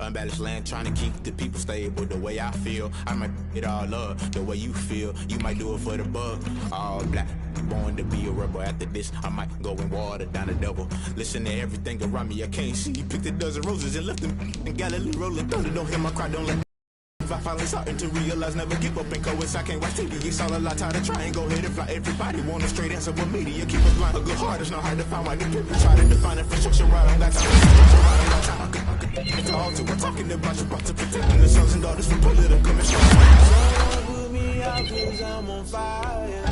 unbalanced land, trying to keep the people stable the way I feel. I might it all up the way you feel. You might do it for the bug. All black, born to be a rebel. After this, I might go and water down the double. Listen to everything around me, I can't see. Picked a dozen roses and left them in Galilee rolling thunder. Don't hear my cry, don't let. If I finally starting to realize, never give up and coerce. I can't watch TV, it's all a lot, tired of trying, go ahead and fly. Everybody want a straight answer, but media keep us blind. A good heart is not hard to find. Why do people try to define infrastructure right? I don't got time. I talk to we're talking about to protecting the sons and daughters from political commission. Someone put me out cause I'm on fire.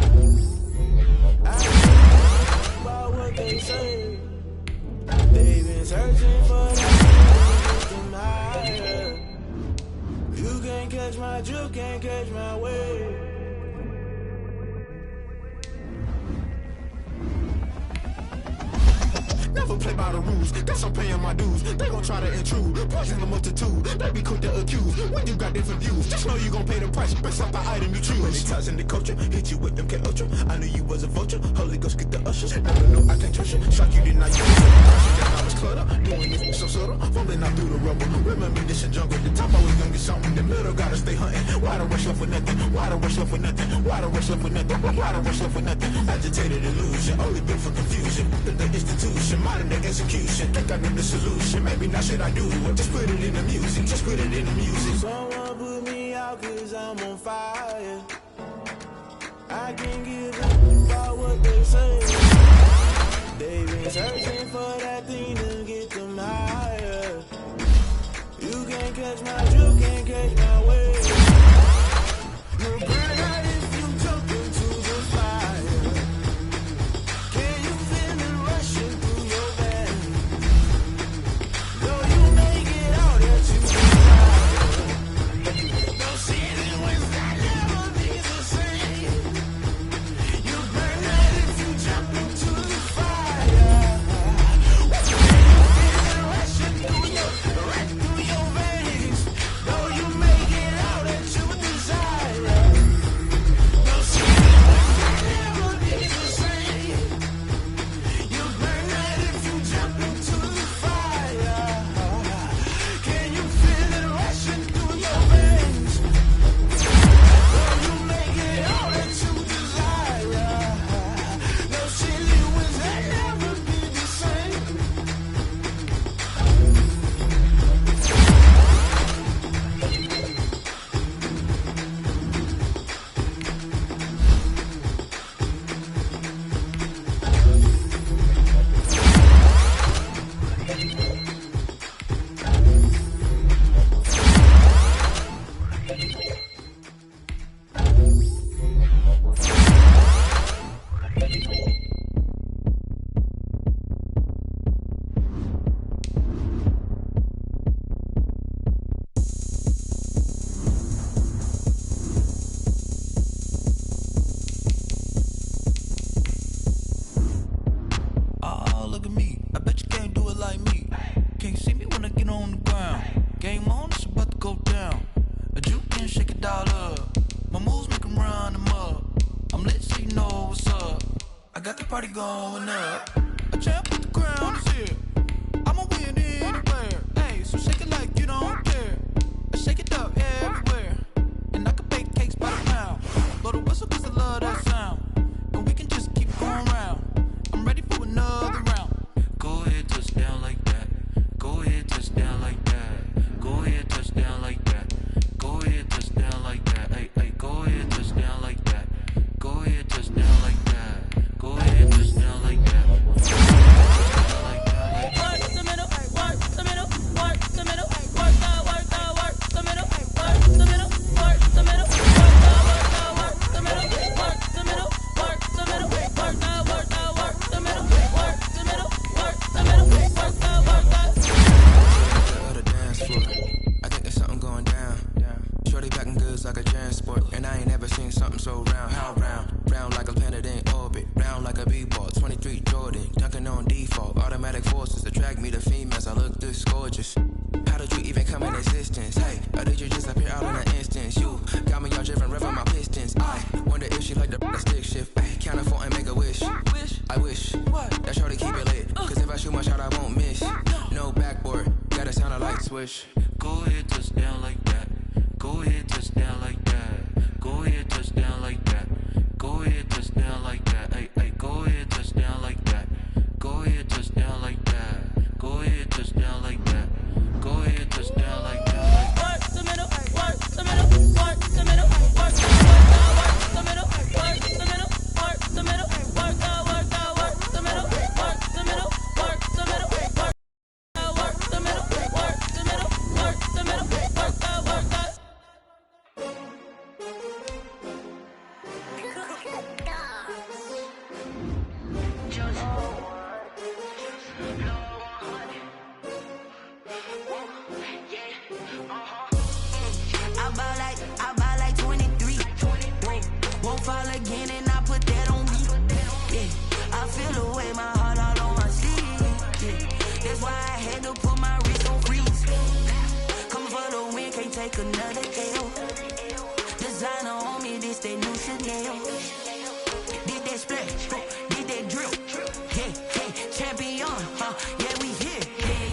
I don't know about what they say. They've been searching for that to get them higher. You can't catch my drift, can't catch my wave. Never play by the rules, guess I'm paying my dues. They gon' try to intrude, poison the multitude. They be quick to accuse, when you got different views. Just know you gon' pay the price, based off the item you choose. Many times in the culture, hit you with MK Ultra. I knew you was a vulture, Holy Ghost get the ushers. Never know I can't trust you, shock you did not use it. I was cluttered, doing this so subtle. Falling out through the rubble, remember this a jungle. The top always gonna get something, in the middle gotta stay hunting. Why the rush left with nothing, why the rush left with nothing, why the rush left with nothing, why the rush left with nothing. Agitated illusion, only built for confusion. The institution, modern day execution. Think I know the solution. Maybe not should I do it. Just put it in the music. Just put it in the music. Someone put me out cause I'm on fire. I can't give a about what they say. They've been searching for that thing to get them higher. You can't catch my drift, can't catch my wave. You'll burn out if you jump into the fire. Can you feel it rushing through your veins? Though you make it out that you try. Don't see it when that never be the same. You burn out if you jump into the fire. Can you feel it rushing through your veins? Though you make it out that you desire. Don't see it when that never be the same. You burn out if you jump into the fire. Can you feel it rushing through your veins? Though you make it out that you desire. No silly ones that never be the same. Oh, look at me. I bet you can't do it like me. Can't see me when I get on the ground. Game on, it's about to go down. A juke can shake it all up. My moves make 'em run them up. I'm lit so you know what's up. I got the party going up. A champ with the crown is here. I'ma win anywhere. Hey, so shake it like you don't care. I shake it up everywhere. And I can bake cakes by the pound. Blow the whistle cause I love that sound. And we can just keep going round. I'm ready for another round. Go ahead, touch down like that. Go ahead, touch down like that. Go ahead, touch down like that. Go ahead, touch down like that. Hey, hey, go ahead, touch down like that. Go ahead, touch down like that. Go ahead, touch down like that. Work the middle, work the middle, work the middle, work the middle, work the middle, work the middle, work the middle, work the middle, work the middle, work the middle, work the middle, work the middle, work the middle, work the dance floor. I think there's something going down. Shorty packing goods like a transport, and I ain't never seen something so round. How round? Round like a planet in orbit, round like a b-ball. 23 Jordan, dunking on default. Automatic forces attract me to females. I look this gorgeous. How did you even come in existence? Hey, or did you just appear out in an instance? You got me all driven, revving my pistons. I wonder if she like the stick shift. Ay, count her 4 and make a wish. I wish that shorty keep it lit. Cause if I shoot my shot, I won't miss. No backboard, gotta sound a light switch. Go ahead, touch down like that. Go ahead, touch down like that. Go ahead, touch down like that. Go ahead, touch down like that. Hey, hey, go ahead, touch down like that. Go ahead, touch down like that. Go ahead, touch down like that. Go ahead, touch down like that. Work the middle, work the middle, work the middle, work the middle, work the middle, work the middle, work the middle, work the middle, work the middle, work the middle, work the middle, work the middle, work the middle, work the I buy like 23. Won't fall again and I put that on me. Yeah, I feel the way, my heart all on my sleeve. Yeah, that's why I had to put my wrist on freeze. Coming for the win, can't take another L. Designer on me, this that new Chanel. Did that splash, did that drill. Yeah, yeah, champion, yeah, we here.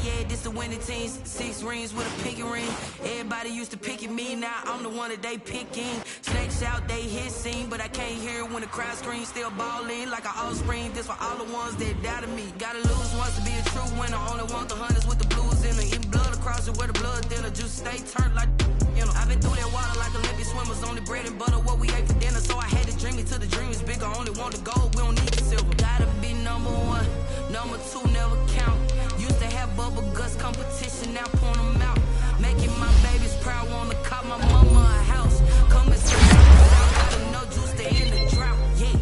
Yeah, this the winning teams. 6 rings with a pinky ring. Everybody used to picking me, now I'm the one that they picking. Snakes out, they hit scene, but I can't hear when the crowd screams. Still ballin' like an offspring. This for all the ones that doubted me. Gotta lose once to be a true winner. Only want the hunters with the blues in it. Eating blood across it where the blood thinner. Juice stay turned like, you know. I've been through that water like Olympic swimmers. Only bread and butter, what we ate for dinner. So I had to dream it till the dream is bigger. Only want the gold, we don't need the silver. Gotta be number 1, number 2 never count. Used to have bubble guts competition, now point them out. Making my babies proud, wanna call my mama a house. Coming straight out the south, gotta know juice to end the drought. Yeah,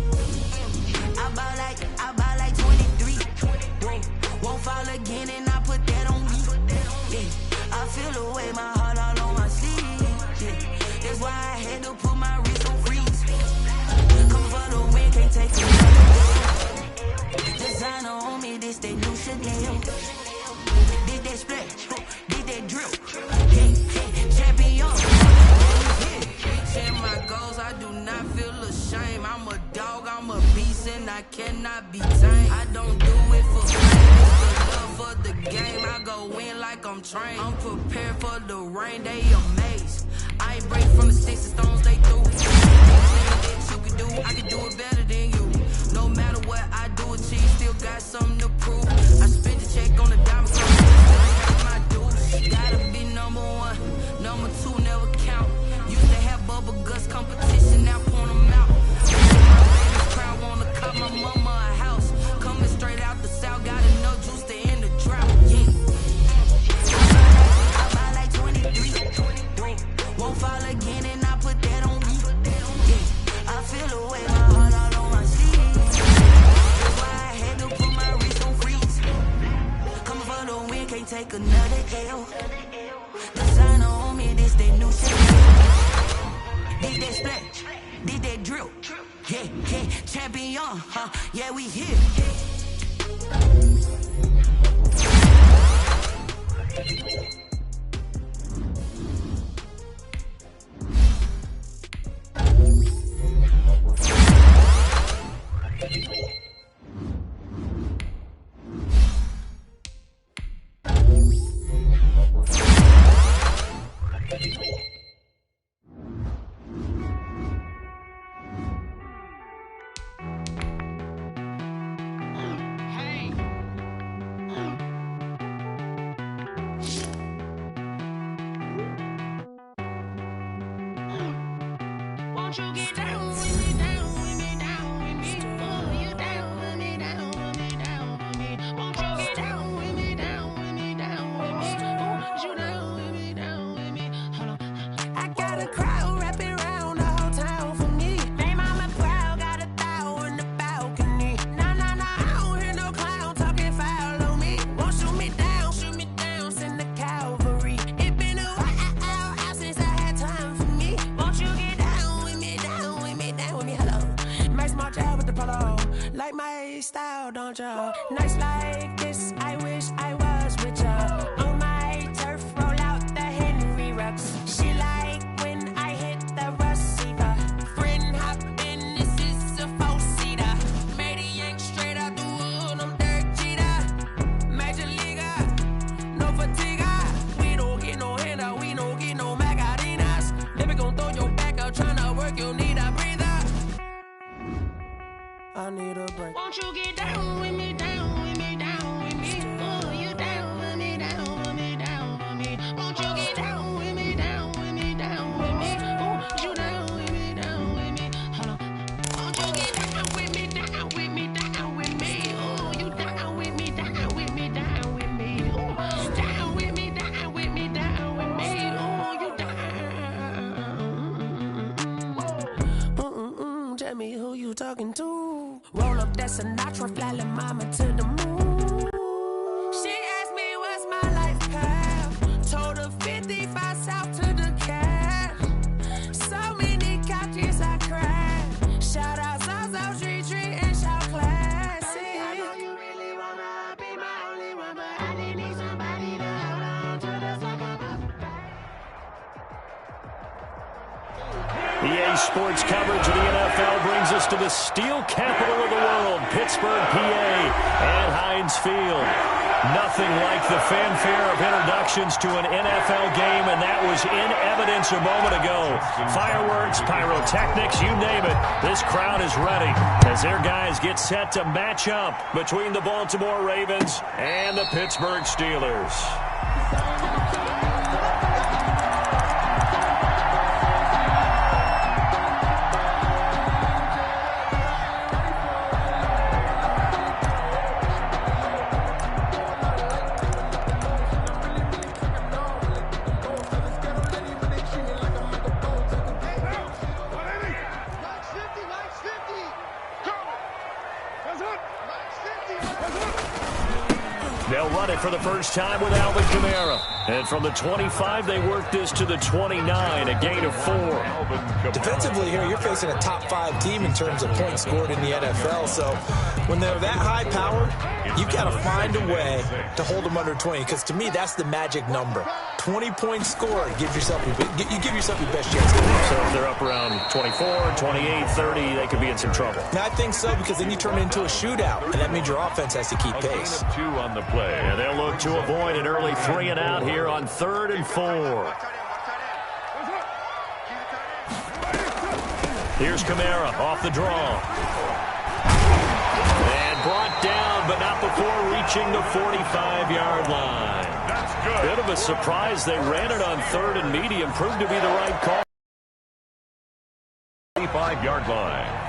I buy like 23. Won't fall again and I put that on me. Yeah, I feel the way, my heart all on my sleeve. Yeah, that's why I had to put my wrist on freeze. Coming for the win, can't take another. Designer on me, this that new Chanel. Did that splash, did that drill. Yeah, champion. Reaching my goals, I do not feel ashamed. I'm a dog, I'm a beast, and I cannot be tamed. I don't do it for fame, it's the love for the game. I go in like I'm trained. I'm prepared for the rain, they amazed. I ain't break from the sticks and stones they threw. Anything that you can do, I can do it better than you. No matter what I do, achieve, still got something to prove. I spend the check on the diamond, so my dues. Gotta be number 1, number 2 never count. Used to have bubble guts competition, now point them out. My baby's proud, wanna call my mama a house. Coming straight out the south, gotta know juice to end the drought. Yeah, I buy like 23. Won't fall again and I put that on me. Yeah, I feel the way, my heart all on my sleeve. That's why I had to put my wrist on freeze. Coming for the win, can't take another L. Designer on me, this that new Chanel. Did that splash, did that drill. Yeah, yeah, champion, yeah, we here. Won't you get down with me, down with me, down with me? Oh, you down with me, down with me, down with me. Won't you get down with me, down with me, down with me? Oh, you down with me, down with me? Hold on. I got a crowd wrapping around the whole town for me. They mama proud, got a thou in the balcony. Nah, I don't hear no clown talking foul on me. Won't shoot me down, send the cavalry. It been a while since I had time for me. Won't you get down with me, down with me, down with me? Hello. Max March out with the polo. Like my style, don't ya? Nights like this, I wish I was with ya. On my turf, roll out the Henry Rux. She like when I hit the receiver. Friend hop in, this is a 4-seater. Made a yank straight out the wood, I'm Derek Jeter. Major leaguer, no fatigue. We don't get no hand talking to. Roll up that Sinatra, fly la mama to the moon. She asked me what's my life path. Told her 55 south to the cat. So many couches I crashed. Shout out Zazo, Tree, and shout classic. I know you really wanna be my only one, but I didn't need somebody to hold on to the second. EA Sports coverage of the NFL brings us to the steel capital of the world, Pittsburgh, PA, and Heinz Field. Nothing like the fanfare of introductions to an NFL game, and that was in evidence a moment ago. Fireworks, pyrotechnics, you name it. This crowd is ready as their guys get set to match up between the Baltimore Ravens and the Pittsburgh Steelers. They'll run it for the first time with Alvin Kamara. And from the 25, they work this to the 29, a gain of 4. Defensively here, you're facing a top-5 team in terms of points scored in the NFL. So when they're that high powered, you've got to find a way to hold them under 20. Because to me, that's the magic number. 20 points scored. You give yourself your best chance to win. So if they're up around 24, 28, 30, they could be in some trouble. And I think so, because then you turn it into a shootout. And that means your offense has to keep pace. 2 on the play. And they'll look to avoid an early 3 and out here on 3rd and 4. Here's Kamara off the draw. And brought down, but not before reaching the 45-yard line. That's good. Bit of a surprise. They ran it on 3rd and medium. Proved to be the right call. 45-yard line.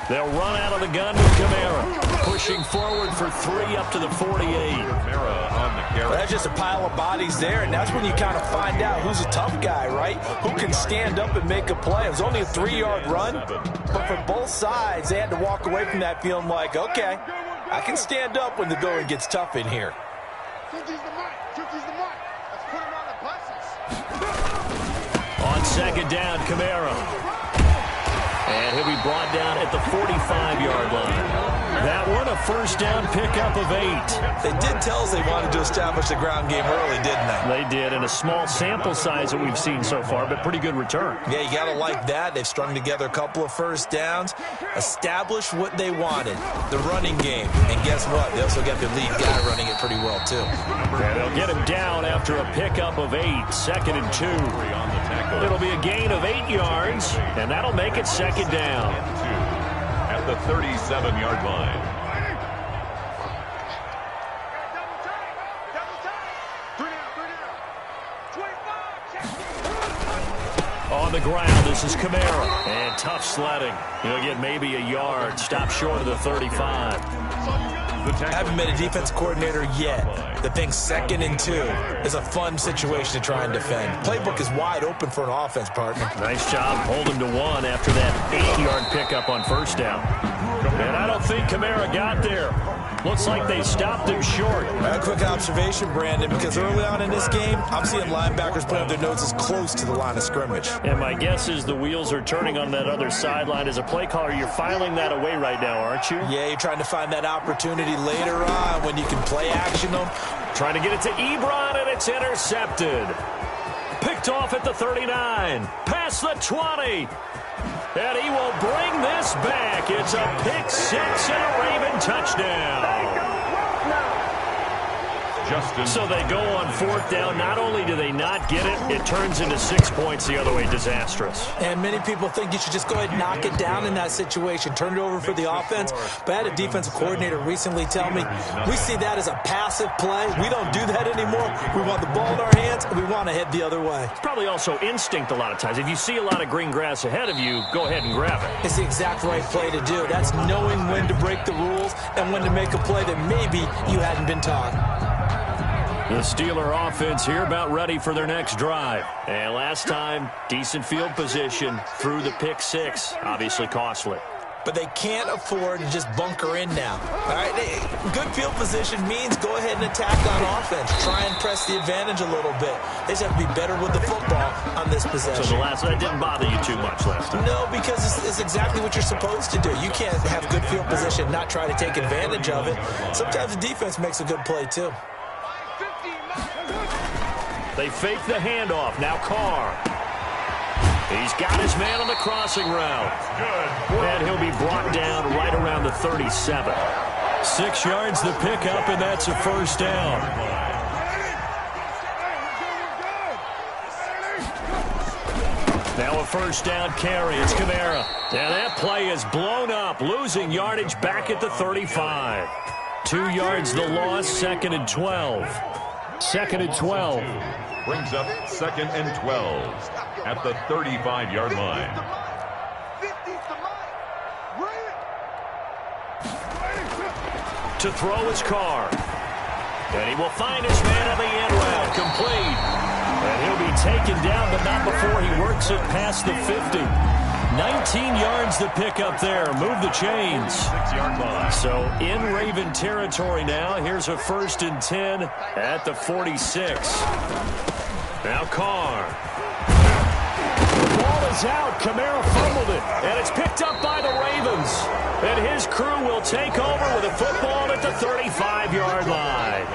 They'll run out of the gun with Kamara, pushing forward for 3 up to the 48. Kamara on the carry. That's just a pile of bodies there, and that's when you kind of find out who's a tough guy, right? Who can stand up and make a play. It was only a 3-yard run, but for both sides, they had to walk away from that feeling like, okay, I can stand up when the going gets tough in here. On 2nd down, Kamara. And he'll be brought down at the 45-yard line. That one a first down pickup of 8. They did tell us they wanted to establish the ground game early, didn't they? They did, in a small sample size that we've seen so far, but pretty good return. Yeah, you got to like that. They've strung together a couple of first downs, established what they wanted, the running game. And guess what? They also got their lead guy running it pretty well, too. And they'll get him down after a pickup of 8, 2nd and 2. It'll be a gain of 8 yards, and that'll make it 2nd down. At the 37-yard line. On the ground, this is Kamara. And tough sledding. He'll get maybe a yard. Stop short of the 35. Haven't been a defense coordinator yet. The thing 2nd and 2 is a fun situation to try and defend. Playbook is wide open for an offense, partner. Nice job holding to 1 after that 8-yard pickup on first down. And I don't think Kamara got there. Looks like they stopped him short. A quick observation, Brandon, because early on in this game, I'm seeing linebackers put up their noses close to the line of scrimmage. And my guess is the wheels are turning on that other sideline. As a play caller, you're filing that away right now, aren't you? Yeah, you're trying to find that opportunity later on when you can play action them. Trying to get it to Ebron, and it's intercepted. Picked off at the 39. Past the 20. And he will bring this back. It's a pick 6 and a Raven touchdown. So they go on fourth down. Not only do they not get it, it turns into 6 points the other way. Disastrous. And many people think you should just go ahead and knock it down in that situation. Turn it over for the offense. But I had a defensive coordinator recently tell me, we see that as a passive play. We don't do that anymore. We want the ball in our hands, and we want to head the other way. It's probably also instinct a lot of times. If you see a lot of green grass ahead of you, go ahead and grab it. It's the exact right play to do. That's knowing when to break the rules and when to make a play that maybe you hadn't been taught. The Steeler offense here about ready for their next drive. And last time, decent field position through the pick six. Obviously costly. But they can't afford to just bunker in now. All right, good field position means go ahead and attack on offense. Try and press the advantage a little bit. They just have to be better with the football on this possession. So that didn't bother you too much last time? No, because it's exactly what you're supposed to do. You can't have good field position, not try to take advantage of it. Sometimes the defense makes a good play too. They fake the handoff. Now Carr. He's got his man on the crossing route. And he'll be brought down right around the 37. 6 yards the pickup, and that's a first down. Now a first down carry. It's Kamara. And that play is blown up, losing yardage back at the 35. 2 yards the loss, 2nd and 12. 2nd and 12. Brings up 2nd and 12 at the 35-yard line. To throw his Carr. And he will find his man on the end route. Complete. And he'll be taken down, but not before he works it past the 50. 19 yards the pickup there. Move the chains. 6-yard line. So in Raven territory now. Here's a 1st and 10 at the 46. Now Carr. The ball is out. Kamara fumbled it. And it's picked up by the Ravens. And his crew will take over with a football at the 35-yard line.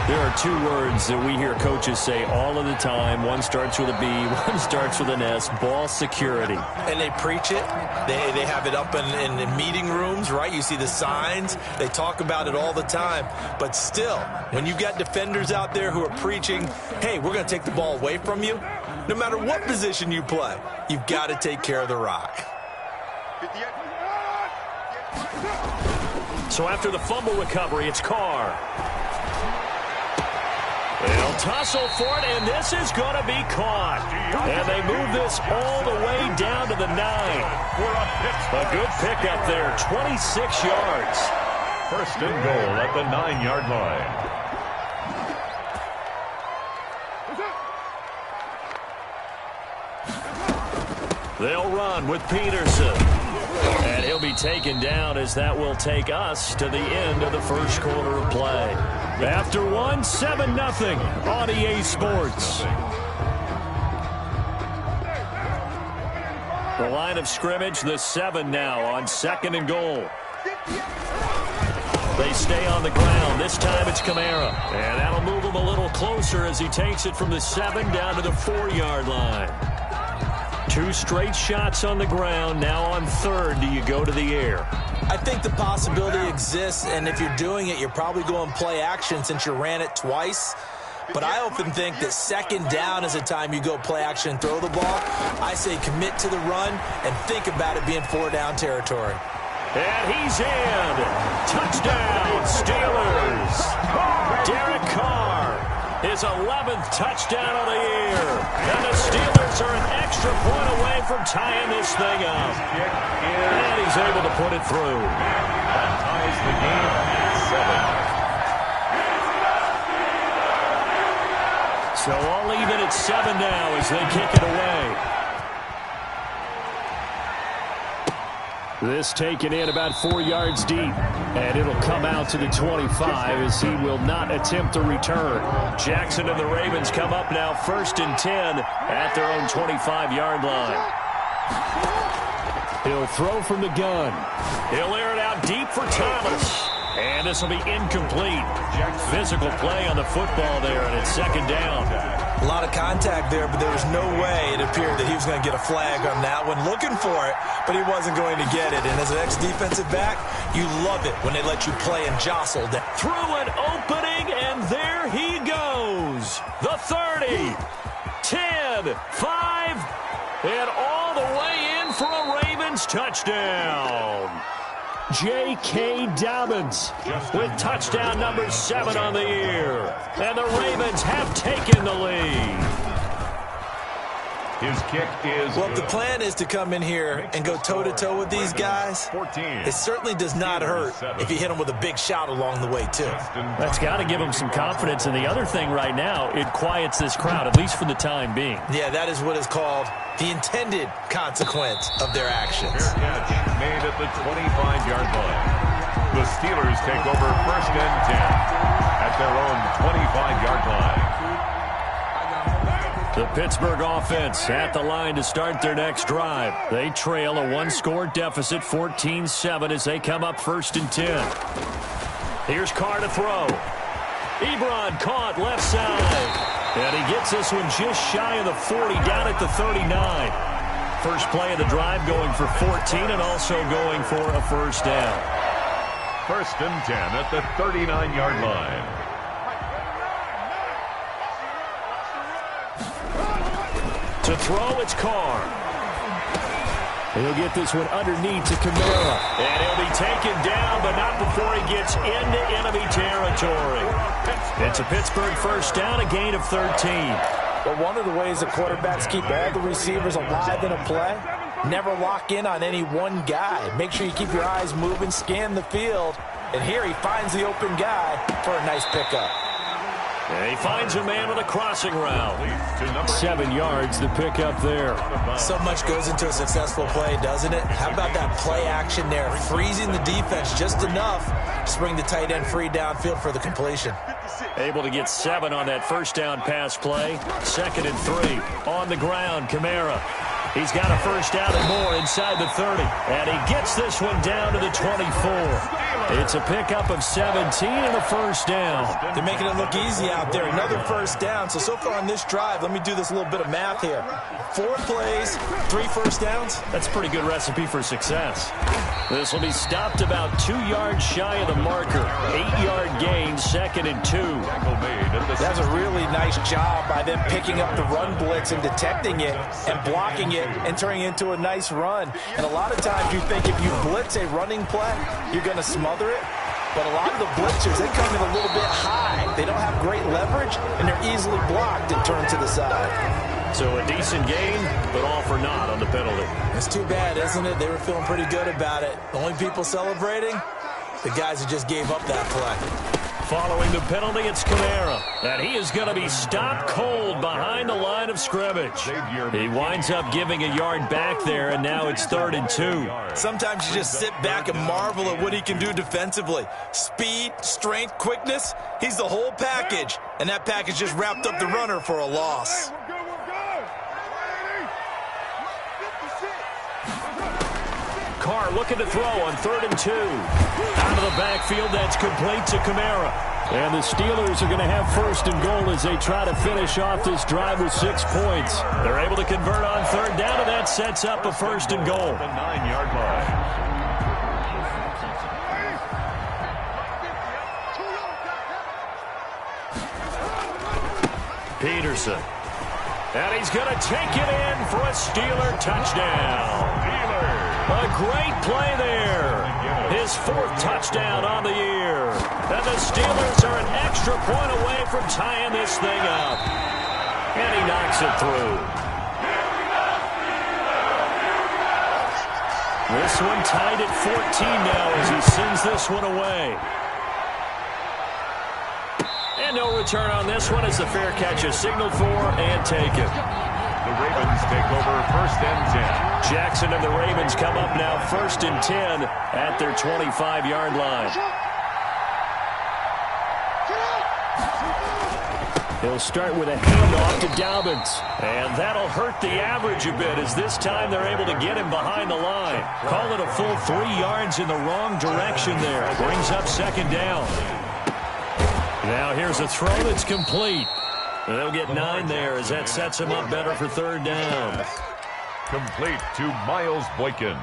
There are 2 words that we hear coaches say all of the time. One starts with a B, one starts with an S. Ball security. And they preach it. They have it up in meeting rooms, right? You see the signs. They talk about it all the time. But still, when you've got defenders out there who are preaching, hey, we're going to take the ball away from you, no matter what position you play, you've got to take care of the rock. So after the fumble recovery, it's Carr. They'll tussle for it, and this is going to be caught. And they move this all the way down to the 9. A good pickup there, 26 yards. 1st and goal at the 9-yard line. They'll run with Peterson. And he'll be taken down as that will take us to the end of the first quarter of play. After 1, 7-0 on EA Sports. The line of scrimmage, the 7 now on 2nd and goal. They stay on the ground. This time it's Kamara. And that'll move him a little closer as he takes it from the 7 down to the 4-yard line. 2 straight shots on the ground. Now on 3rd, do you go to the air? I think the possibility exists, and if you're doing it, you're probably going play action since you ran it twice. But I often think that 2nd down is the time you go play action and throw the ball. I say commit to the run and think about it being 4-down territory. And he's in. Touchdown, Steelers. Derek Carr, his 11th touchdown of the year. And the Steelers are an extra point away from tying this thing up. And he's able to put it through. That ties the game at 7. So all even at 7 now as they kick it away. This taken in about 4 yards deep. And it'll come out to the 25 as he will not attempt to return. Jackson and the Ravens come up now 1st and 10 at their own 25-yard line. He'll throw from the gun. He'll air it out deep for Thomas. And this will be incomplete. Physical play on the football there, and it's 2nd down. A lot of contact there, but there was no way it appeared that he was going to get a flag on that one. Looking for it, but he wasn't going to get it. And as an ex-defensive back, you love it when they let you play and jostle. Through an opening, and there he 30, 10, 5, and all the way in for a Ravens touchdown. J.K. Dobbins with touchdown number 7 on the year. And the Ravens have taken the lead. His kick is well, if the plan is to come in here and go toe-to-toe with these guys, it certainly does not hurt if you hit them with a big shot along the way, too. That's got to give them some confidence. And the other thing right now, it quiets this crowd, at least for the time being. Yeah, that is what is called the intended consequence of their actions. Fair catch made at the 25-yard line. The Steelers take over 1st and 10 at their own 25-yard line. The Pittsburgh offense at the line to start their next drive. They trail a one-score deficit, 14-7, as they come up 1st and 10. Here's Carr to throw. Ebron caught left side. And he gets this one just shy of the 40, down at the 39. First play of the drive going for 14 and also going for a first down. 1st and 10 at the 39-yard line. To throw, it's Carr. He'll get this one underneath to Kamara. And he'll be taken down, but not before he gets into enemy territory. It's a Pittsburgh first down, a gain of 13. But one of the ways the quarterbacks keep all the receivers alive in a play, never lock in on any one guy. Make sure you keep your eyes moving, scan the field. And here he finds the open guy for a nice pickup. And he finds a man with a crossing route. 7 yards, the pickup there. So much goes into a successful play, doesn't it? How about that play action there? Freezing the defense just enough to bring the tight end free downfield for the completion. Able to get 7 on that first down pass play. 2nd and 3 on the ground. Kamara. He's got a first down and more inside the 30. And he gets this one down to the 24. It's a pickup of 17 and a first down. They're making it look easy out there. Another first down. So far on this drive, let me do this little bit of math here. 4 plays, 3 first downs. That's a pretty good recipe for success. This will be stopped about 2 yards shy of the marker. 8-yard gain, 2nd and 2. That's a really nice job by them picking up the run blitz and detecting it and blocking it and turning it into a nice run. And a lot of times you think if you blitz a running play, you're going to smother it. But a lot of the blitzers, they come in a little bit high. They don't have great leverage, and they're easily blocked and turned to the side. So a decent gain, but all for naught on the penalty. It's too bad, isn't it? They were feeling pretty good about it. The only people celebrating, the guys who just gave up that play. Following the penalty, it's Kamara. And he is going to be stopped cold behind the line of scrimmage. He winds up giving a yard back there, and now it's 3rd and 2. Sometimes you just sit back and marvel at what he can do defensively. Speed, strength, quickness, he's the whole package. And that package just wrapped up the runner for a loss. Carr looking to throw on 3rd and 2. Out of the backfield, that's complete to Kamara. And the Steelers are going to have 1st and goal as they try to finish off this drive with 6 points. They're able to convert on 3rd down, and that sets up a 1st and goal. The 9-yard line. Peterson. And he's going to take it in for a Steeler touchdown. A great play there. His 4th touchdown on the year. And the Steelers are an extra point away from tying this thing up. And he knocks it through. This one tied at 14 now as he sends this one away. And no return on this one as the fair catch is signaled for and taken. The Ravens take over 1st and 10. Jackson and the Ravens come up now 1st and 10 at their 25-yard line. He'll start with a handoff to Dobbins. And that'll hurt the average a bit as this time they're able to get him behind the line. Call it a full 3 yards in the wrong direction there. Brings up 2nd down. Now here's a throw that's complete. They'll get 9 there as that sets him up better for 3rd down. Complete to Miles Boykin.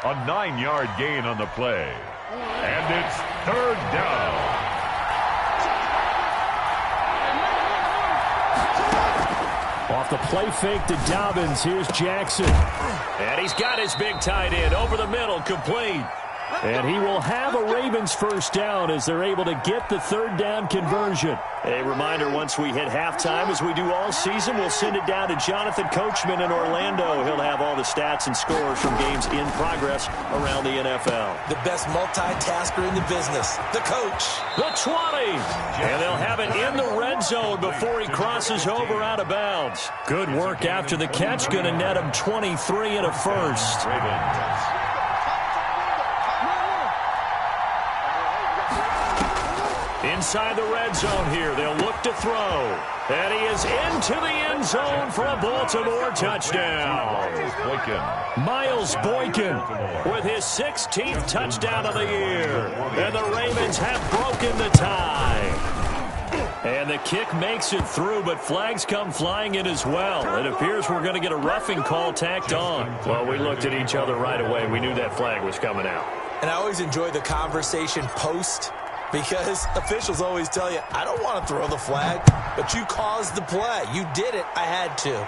A 9-yard gain on the play. And it's 3rd down. the play fake to Dobbins. Here's Jackson. And he's got his big tight end over the middle, complete. And he will have a Ravens first down as they're able to get the third down conversion. A reminder, once we hit halftime, as we do all season, we'll send it down to Jonathan Coachman in Orlando. He'll have all the stats and scores from games in progress around the NFL. The best multitasker in the business, the coach. The 20. And they'll have it in the red zone before he crosses over out of bounds. Good work after the catch. Going to net him 23 and a first. Inside the red zone here, they'll look to throw. And he is into the end zone for a Baltimore touchdown. Miles Boykin with his 16th touchdown of the year. And the Ravens have broken the tie. And the kick makes it through, but flags come flying in as well. It appears we're going to get a roughing call tacked on. Well, we looked at each other right away. We knew that flag was coming out. And I always enjoy the conversation post, because officials always tell you, I don't want to throw the flag, but you caused the play. You did it. I had to.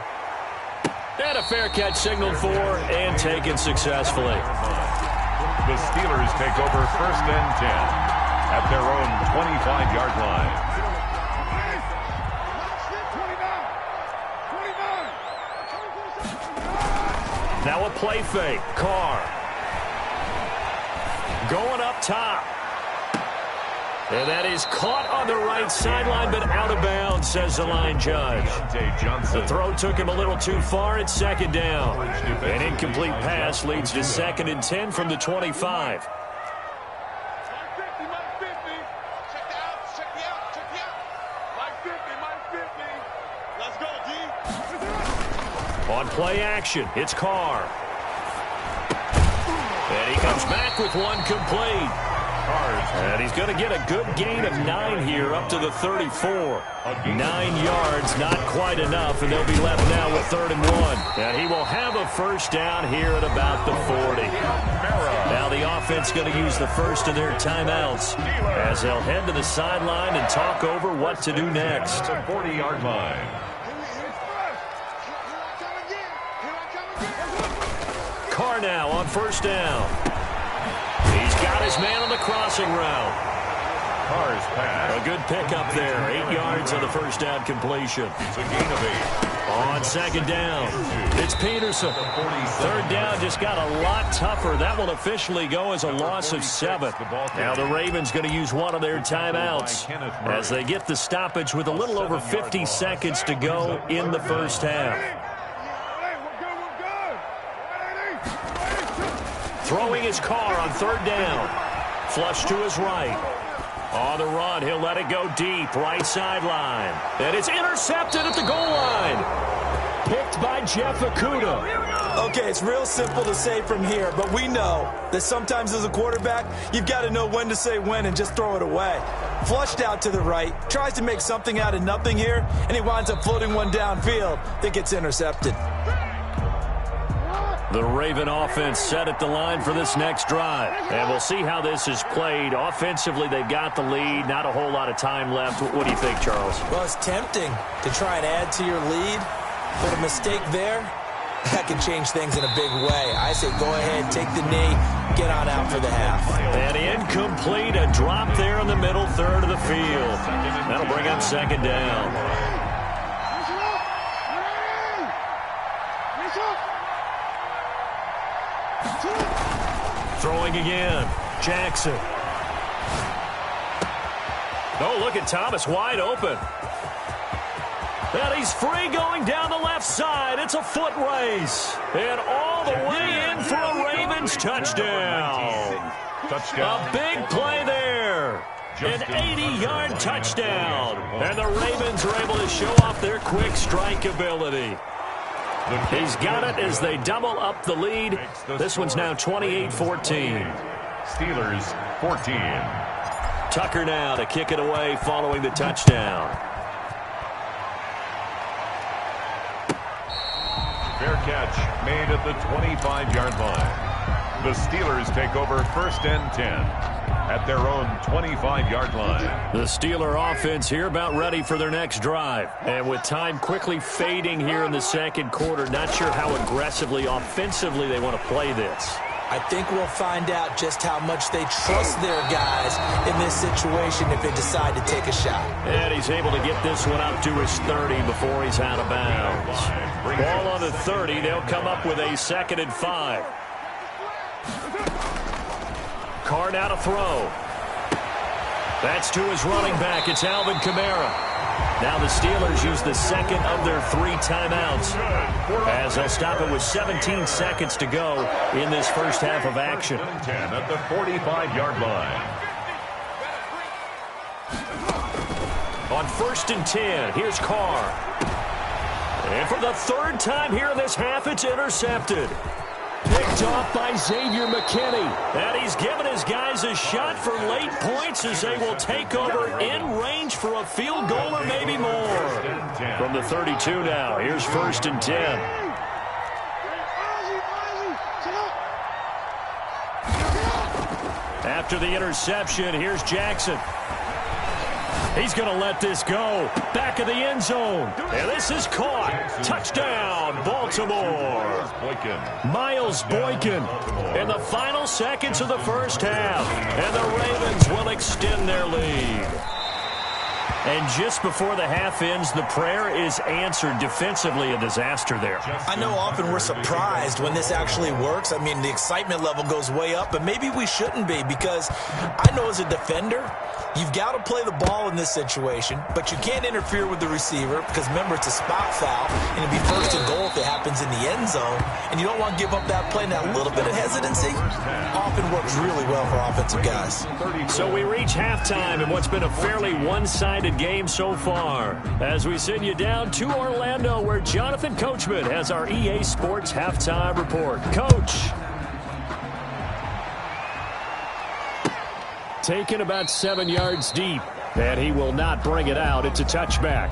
And a fair catch signaled for and taken successfully. The Steelers take over 1st and 10 at their own 25-yard line. Now a play fake. Carr. Going up top. And that is caught on the right sideline, but out of bounds, says the line judge. The throw took him a little too far. It's second down. An incomplete pass leads to 2nd and 10 from the 25. On play action, it's Carr. And he comes back with one complete. And he's going to get a good gain of 9 here up to the 34. 9 yards, not quite enough, and they'll be left now with 3rd and 1. And he will have a first down here at about the 40. Now the offense going to use the first of their timeouts as they'll head to the sideline and talk over what to do next. 40-yard line. Carr now on first down. He's got his man on the crossing route. Carr's pass. A good pickup there. 8 yards on the first down completion. It's a gain of 8. On 2nd down, it's Peterson. 3rd down just got a lot tougher. That will officially go as a loss of 7. Now the Ravens going to use one of their timeouts as they get the stoppage with a little over 50 seconds to go in the first half. Throwing his Carr on 3rd down. Flush to his right. On the run, he'll let it go deep, right sideline. And it's intercepted at the goal line. Picked by Jeff Okudah. Okay, it's real simple to say from here, but we know that sometimes as a quarterback, you've got to know when to say when and just throw it away. Flushed out to the right, tries to make something out of nothing here, and he winds up floating one downfield that gets intercepted. The Raven offense set at the line for this next drive. And we'll see how this is played. Offensively, they've got the lead. Not a whole lot of time left. What do you think, Charles? Well, it's tempting to try and add to your lead, but a mistake there, that can change things in a big way. I say go ahead, take the knee, get on out for the half. And incomplete, a drop there in the middle third of the field. That'll bring up 2nd down. Throwing again. Jackson. Oh, look at Thomas wide open. And he's free going down the left side. It's a foot race. And all the way in for a Ravens touchdown. A big play there. An 80-yard touchdown. And the Ravens are able to show off their quick strike ability. He's got it as they double up the lead. This one's now 28-14. Steelers 14. Tucker now to kick it away following the touchdown. Fair catch made at the 25-yard line. The Steelers take over 1st and 10 at their own 25-yard line. The Steeler offense here about ready for their next drive. And with time quickly fading here in the second quarter, not sure how aggressively, offensively they want to play this. I think we'll find out just how much they trust their guys in this situation if they decide to take a shot. And he's able to get this one up to his 30 before he's out of bounds. Ball on the 30. They'll come up with a 2nd and 5. Carr now to throw. That's to his running back. It's Alvin Kamara. Now the Steelers use the second of their 3 timeouts as they'll stop it with 17 seconds to go in this first half of action. 10 at the 45-yard line. On 1st and 10, here's Carr. And for the 3rd time here in this half, it's intercepted. Picked off by Xavier McKinney. And he's given his guys a shot for late points as they will take over in range for a field goal or maybe more. From the 32 now, here's 1st and 10. After the interception, here's Jackson. He's going to let this go. Back of the end zone. And this is caught. Touchdown, Baltimore. Miles Boykin in the final seconds of the first half. And the Ravens will extend their lead. And just before the half ends, the prayer is answered. Defensively, a disaster there. I know often we're surprised when this actually works. I mean, the excitement level goes way up, but maybe we shouldn't be because I know as a defender, you've got to play the ball in this situation, but you can't interfere with the receiver because, remember, it's a spot foul, and it'd be 1st and goal if it happens in the end zone, and you don't want to give up that play. And that little bit of hesitancy often works really well for offensive guys. So we reach halftime in what's been a fairly one-sided game so far as we send you down to Orlando where Jonathan Coachman has our EA Sports halftime report. Coach. Taken about 7 yards deep, and he will not bring it out. It's a touchback.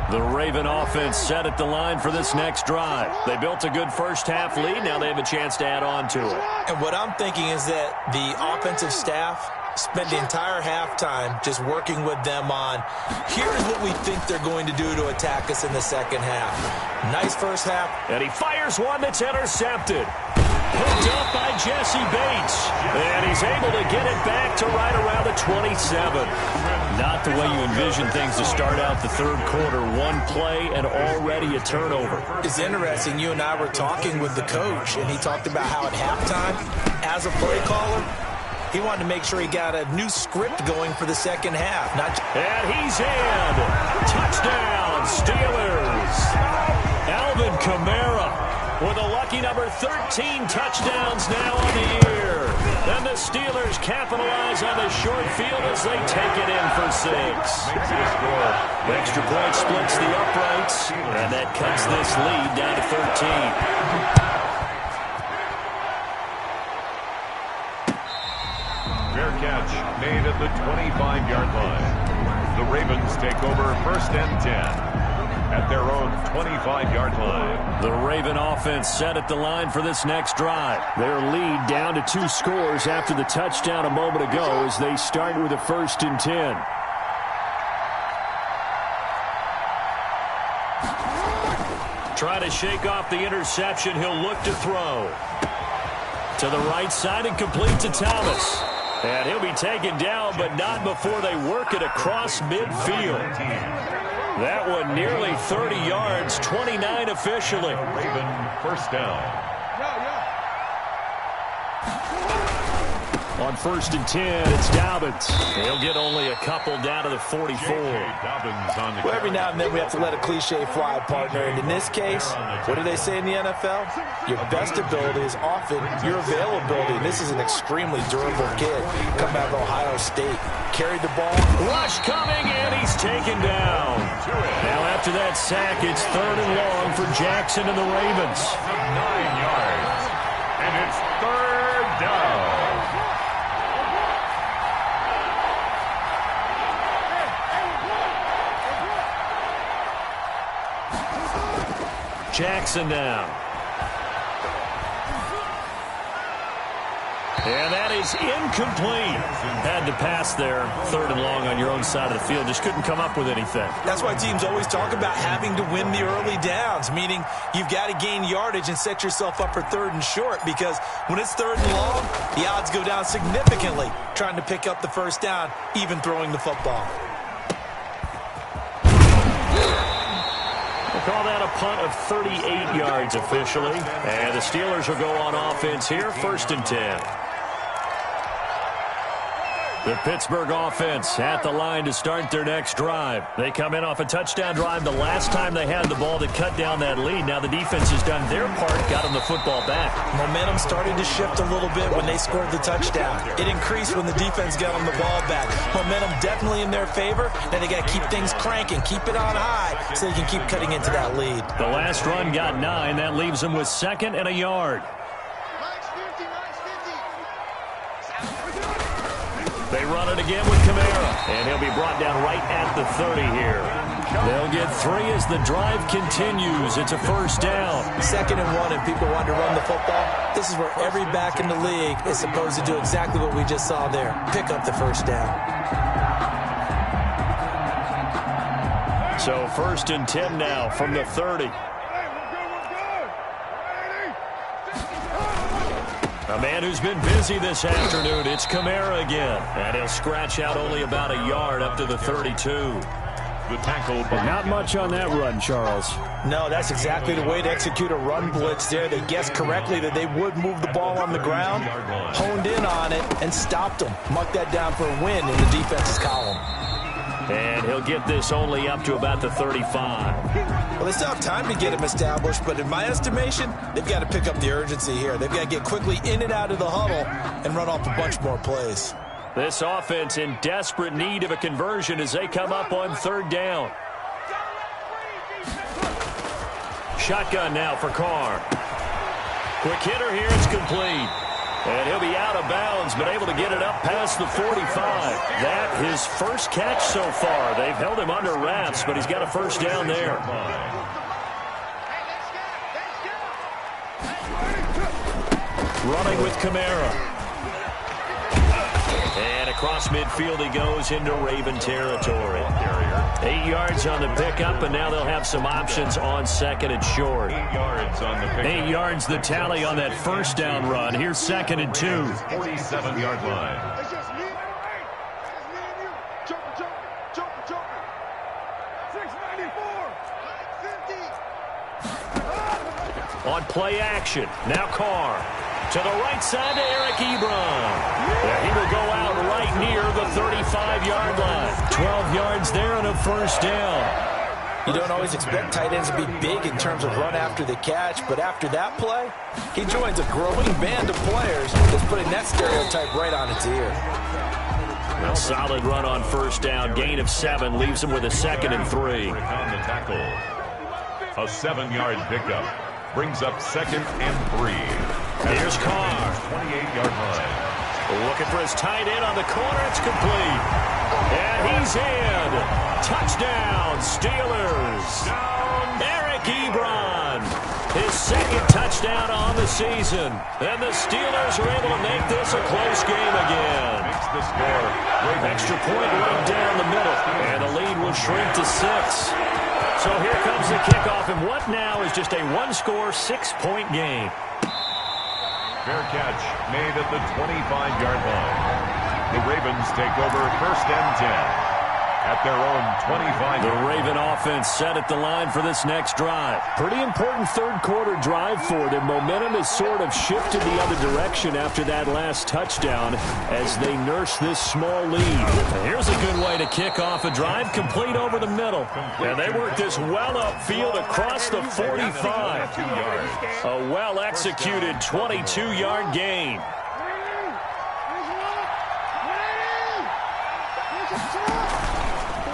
The Raven offense set at the line for this next drive. They built a good first half lead. Now they have a chance to add on to it. And what I'm thinking is that the offensive staff spent the entire halftime just working with them on, here's what we think they're going to do to attack us in the second half. Nice first half. And he fires one that's intercepted. Picked up by Jesse Bates. And he's able to get it back to right around the 27. Not the way you envision things to start out the third quarter. One play and already a turnover. It's interesting. You and I were talking with the coach, and he talked about how at halftime, as a play caller, he wanted to make sure he got a new script going for the second half. And he's in. Touchdown, Steelers. Alvin Kamara with a lucky number 13 touchdowns now on the year. And the Steelers capitalize on the short field as they take it in for 6. Extra point splits the uprights, and that cuts this lead down to 13. Fair catch made at the 25-yard line. The Ravens take over 1st and 10 at their own 25-yard line. The Raven offense set at the line for this next drive. Their lead down to 2 scores after the touchdown a moment ago as they start with a 1st and 10. Try to shake off the interception. He'll look to throw. To the right side and complete to Thomas. And he'll be taken down, but not before they work it across midfield. That one nearly 30 yards, 29 officially. Raven 1st down. On 1st and 10, it's Dobbins. He'll get only a couple down to the 44. Well, every now and then we have to let a cliche fly, partner. And in this case, what do they say in the NFL? Your best ability is often your availability. And this is an extremely durable kid coming out of Ohio State. Carried the ball. Rush coming, and he's taken down. Now after that sack, it's 3rd and long for Jackson and the Ravens. 9 yards. And it's 3rd down. Jackson now. And that is incomplete. Had to pass there. 3rd and long on your own side of the field. Just couldn't come up with anything. That's why teams always talk about having to win the early downs, meaning you've got to gain yardage and set yourself up for 3rd and short, because when it's 3rd and long, the odds go down significantly trying to pick up the first down, even throwing the football. We'll call that a punt of 38 yards officially. And the Steelers will go on offense here, 1st and 10. The Pittsburgh offense at the line to start their next drive. They come in off a touchdown drive the last time they had the ball to cut down that lead. Now the defense has done their part, got them the football back. Momentum started to shift a little bit when they scored the touchdown. It increased when the defense got them the ball back. Momentum definitely in their favor. Now they got to keep things cranking, keep it on high so they can keep cutting into that lead. The last run got 9. That leaves them with 2nd and a yard. They run it again with Kamara, and he'll be brought down right at the 30 here. They'll get 3 as the drive continues. It's a 1st down. 2nd and 1, and people want to run the football. This is where every back in the league is supposed to do exactly what we just saw there. Pick up the 1st down. So 1st and 10 now from the 30. A man who's been busy this afternoon, it's Kamara again. And he'll scratch out only about a yard up to the 32. The tackle. But not much on that run, Charles. No, that's exactly the way to execute a run blitz there. They guessed correctly that they would move the ball on the ground, honed in on it, and stopped them. Marked that down for a win in the defense's column. And he'll get this only up to about the 35. Well, they still have time to get him established, but in my estimation, they've got to pick up the urgency here. They've got to get quickly in and out of the huddle and run off a bunch more plays. This offense in desperate need of a conversion as they come up on 3rd down. Shotgun now for Carr. Quick hitter here, it's complete. And he'll be out of bounds, but able to get it up past the 45. That his first catch so far. They've held him under wraps, but he's got a 1st down there. Running with Kamara. And across midfield he goes into Raven territory. 8 yards on the pickup, and now they'll have some options on 2nd and short. 8 yards on the pickup. 8 yards the tally on that 1st down run. Here's 2nd and 2. 47-yard line. On play action. Now Carr. To the right side to Eric Ebron. Yeah, he will go out right near the 35-yard line. 12 yards there and a 1st down. You don't always expect tight ends to be big in terms of run after the catch, but after that play, he joins a growing band of players that's putting that stereotype right on its ear. A solid run on 1st down. Gain of 7 leaves him with a 2nd and 3. On the tackle. A 7-yard pickup. Brings up 2nd and 3. Here's Carr. 28-yard line. Looking for his tight end on the corner. It's complete. And he's in. Touchdown, Steelers. Eric Ebron. His 2nd touchdown on the season. And the Steelers are able to make this a close game again. Makes the score. Extra point right down the middle. And the lead will shrink to 6. So here comes the kickoff, and what now is just a 1-score, 6-point game. Fair catch made at the 25-yard line. The Ravens take over 1st and 10 at their own 25. The Raven offense set at the line for this next drive. Pretty important 3rd quarter drive for them. Momentum has sort of shifted the other direction after that last touchdown as they nurse this small lead. And here's a good way to kick off a drive, complete over the middle. And they work this well upfield across the 45. A well-executed 22-yard gain.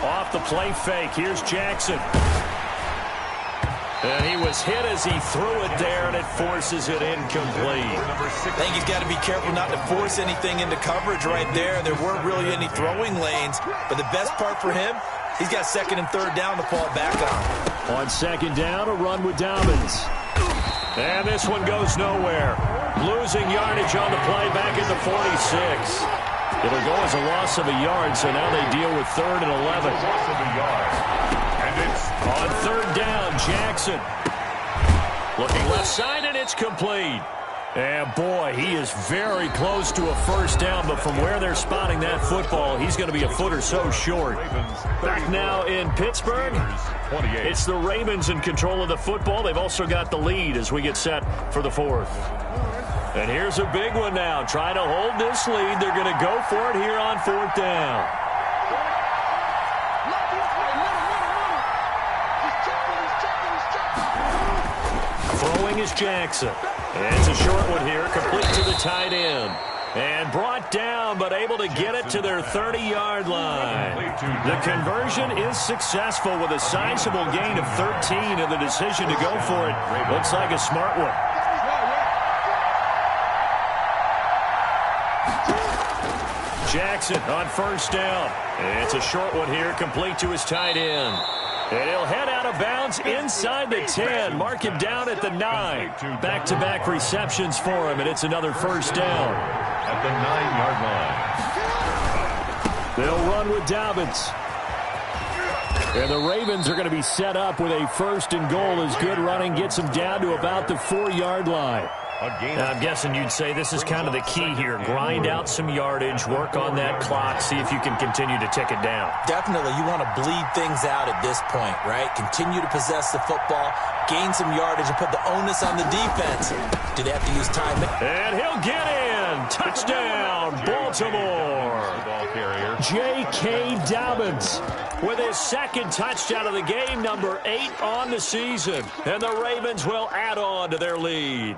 Off the play fake. Here's Jackson. And he was hit as he threw it there, and it forces it incomplete. I think he's got to be careful not to force anything into coverage right there. There weren't really any throwing lanes, but the best part for him, He's got second and third down to fall back on. On second down, a run with Dobbins. And this one goes nowhere. Losing yardage on the play back at the 46. It'll go as a loss of a yard, so now they deal with 3rd and 11. Loss of a yard. And it's on 3rd down, Jackson. Looking left side, and it's complete. And, boy, he is very close to a first down, but from where they're spotting that football, he's going to be a foot or so short. Back now in Pittsburgh, it's the Ravens in control of the football. They've also got the lead as we get set for the 4th. And here's a big one now. Trying to hold this lead. They're going to go for it here on 4th down. Throwing is Jackson. And it's a short one here, complete to the tight end. And brought down, but able to get it to their 30-yard line. The conversion is successful with a sizable gain of 13, and the decision to go for it looks like a smart one. Jackson on first down. And it's a short one here, complete to his tight end. And he'll head out of bounds inside the 10. Mark him down at the 9. Back-to-back receptions for him, and it's another first down. At the 9-yard line. They'll run with Dobbins. And the Ravens are going to be set up with a 1st and goal as good running gets them down to about the 4-yard line. Now, I'm guessing you'd say this is kind of the key here. Grind out some yardage, work on that clock, see if you can continue to tick it down. Definitely, you want to bleed things out at this point, right? Continue to possess the football, gain some yardage, and put the onus on the defense. Do they have to use time? And he'll get in. Touchdown, Baltimore. J.K. Dobbins with his 2nd touchdown of the game, number 8 on the season. And the Ravens will add on to their lead.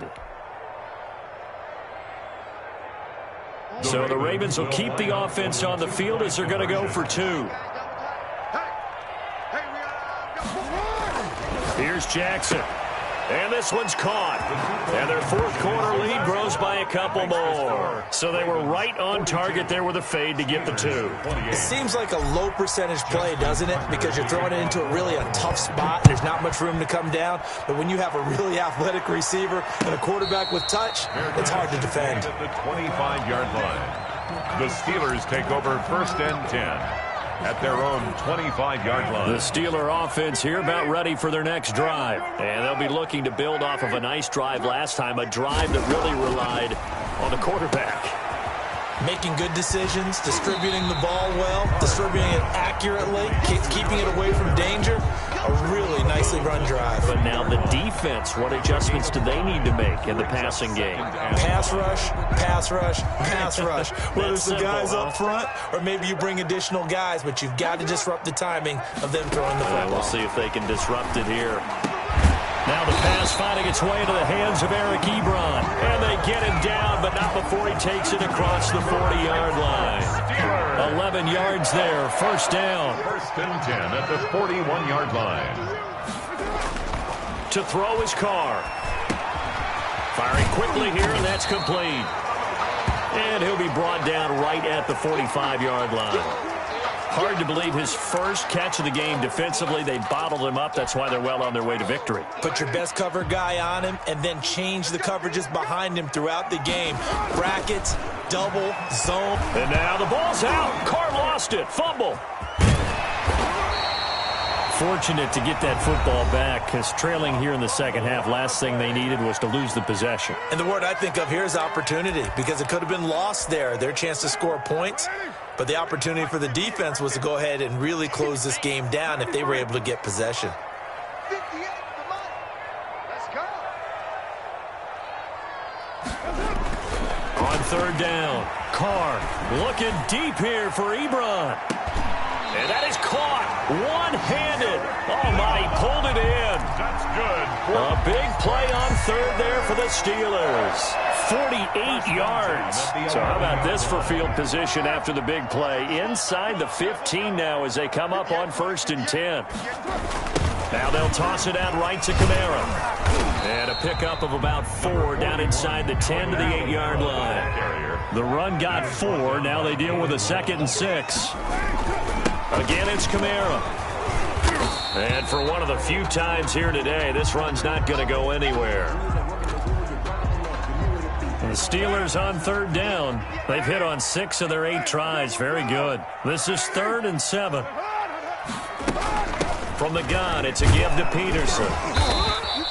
So the Ravens will keep the offense on the field as they're going to go for 2. Here's Jackson. And this one's caught. And their 4th quarter lead grows by a couple more. So they were right on target there with a fade to get the 2. It seems like a low percentage play, doesn't it? Because you're throwing it into a tough spot. There's not much room to come down. But when you have a really athletic receiver and a quarterback with touch, it's hard to defend. At the 25-yard line, the Steelers take over 1st and 10. At their own 25-yard line. The Steeler offense here about ready for their next drive. And they'll be looking to build off of a nice drive last time, a drive that really relied on the quarterback. Making good decisions, distributing the ball well, distributing it accurately, keeping it away from danger. A really nicely run drive. But now the defense, what adjustments do they need to make in the passing game? Pass rush, pass rush, pass rush. Whether it's the guys up front or maybe you bring additional guys, but you've got to disrupt the timing of them throwing the football. We'll see if they can disrupt it here. Now the pass finding its way into the hands of Eric Ebron. And they get him down, but not before he takes it across the 40-yard line. 11 yards there, first down. 1st and 10 at the 41-yard line. To throw his Carr. Firing quickly here, and that's complete. And he'll be brought down right at the 45-yard line. Hard to believe his first catch of the game defensively. They bottled him up. That's why they're well on their way to victory. Put your best cover guy on him and then change the coverages behind him throughout the game. Brackets, double, zone. And now the ball's out. Carr lost it. Fumble. Fortunate to get that football back because trailing here in the second half, last thing they needed was to lose the possession. And the word I think of here is opportunity because it could have been lost there. Their chance to score points. But the opportunity for the defense was to go ahead and really close this game down if they were able to get possession. On 3rd down, Carr looking deep here for Ebron. And that is caught one-handed. Oh, my, he pulled it in. That's good. A big play on 3rd there for the Steelers. 48 yards. So how about this for field position after the big play? Inside the 15 now as they come up on 1st and 10. Now they'll toss it out right to Kamara. And a pickup of about 4 down inside the 10 to the 8-yard line. The run got 4. Now they deal with a 2nd and 6. Again, it's Kamara. And for one of the few times here today, this run's not going to go anywhere. The Steelers on third down. They've hit on 6 of their 8 tries. Very good. This is 3rd and 7. From the gun, it's a give to Peterson.